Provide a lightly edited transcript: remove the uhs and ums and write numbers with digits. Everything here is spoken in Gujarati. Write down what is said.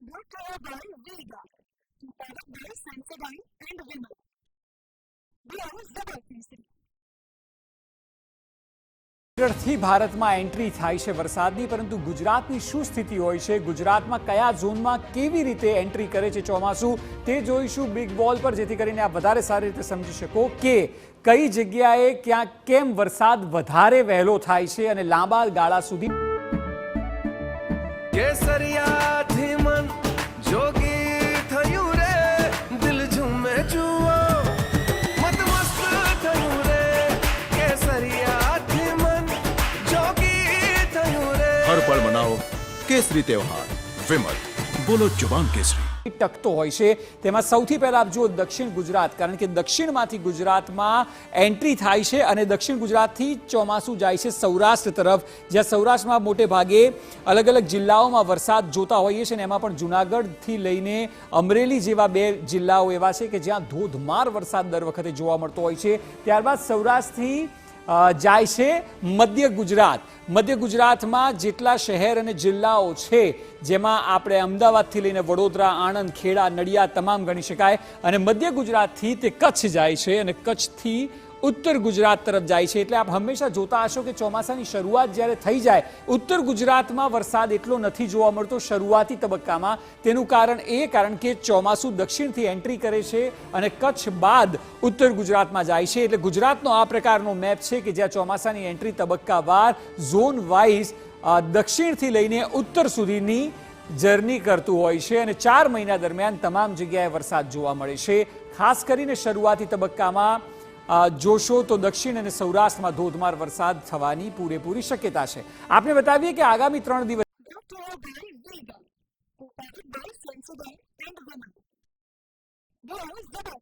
brought to you by Vega, powered by Sensodyne and Vimal. We are Zebra થી ભારતમાં એન્ટ્રી થાય છે વરસાદની, પરંતુ ગુજરાતની શું સ્થિતિ હોય છે, ગુજરાતમાં કયા ઝોનમાં કેવી રીતે એન્ટ્રી કરે છે ચોમાસું, તે જોઈશું બિગ બોલ પર, જેથી કરીને આપ વધારે સારી રીતે સમજી શકો કે કઈ જગ્યાએ ક્યાં કેમ વરસાદ વધારે વહેલો થાય છે અને લાંબા ગાળા સુધી કેસરિયાથી મન જોગી થયું રે, દિલ ઝૂમે જુઓ મત મસ્ત થયું રે, કેસરિયાથી મન જોગી થયું રે। हर पल मनाओ केसरी त्योहार। विमल, बोलो जुबान केसरी। ટકતો હોય છે। તેમાં સૌથી પહેલા આપ જુઓ દક્ષિણ ગુજરાત, કારણ કે દક્ષિણમાંથી ગુજરાતમાં એન્ટ્રી થાય છે અને દક્ષિણ ગુજરાતથી ચોમાસું જાય છે સૌરાષ્ટ્ર તરફ, જ્યાં સૌરાષ્ટ્રમાં મોટે ભાગે અલગ અલગ જિલ્લાઓમાં વરસાદ જોતા હોઈએ છીએ અને એમાં પણ જૂનાગઢથી લઈને અમરેલી જેવા બે જિલ્લાઓ એવા છે કે જ્યાં ધોધમાર વરસાદ દર વખતે જોવા મળતો હોય છે। ત્યારબાદ સૌરાષ્ટ્રથી જાય છે મધ્ય ગુજરાત। મધ્ય ગુજરાતમાં જેટલા શહેર અને જિલ્લાઓ છે, જેમાં આપણે અમદાવાદથી લઈને વડોદરા, આણંદ, ખેડા, નડિયાદ તમામ ગણી શકાય, અને મધ્ય ગુજરાતથી તે કચ્છ જાય છે અને કચ્છથી ઉત્તર ગુજરાત તરફ જાય છે। એટલે આપ હંમેશા જોતા હશો કે ચોમાસાની શરૂઆત જ્યારે થઈ જાય, ઉત્તર ગુજરાતમાં વરસાદ એટલો નથી જોવા મળતો શરૂઆતી તબક્કામાં। તેનું કારણ કે ચોમાસું દક્ષિણથી એન્ટ્રી કરે છે અને કચ્છ બાદ ઉત્તર ગુજરાતમાં જાય છે। એટલે ગુજરાતનો આ પ્રકારનો મેપ છે કે જ્યાં ચોમાસાની એન્ટ્રી તબક્કાવાર ઝોન વાઇઝ દક્ષિણથી લઈને ઉત્તર સુધીની જર્ની કરતું હોય છે અને 4 મહિના દરમિયાન તમામ જગ્યાએ વરસાદ જોવા મળે છે। ખાસ કરીને શરૂઆતી તબક્કામાં જોશો તો દક્ષિણ અને સૌરાષ્ટ્રમાં ધોધમાર વરસાદ થવાની પૂરેપૂરી શક્યતા છે। આપને બતાવીએ કે આગામી 3 દિવસ brought to you by Vega, powered by Sensodyne and Vimal. We are Zebra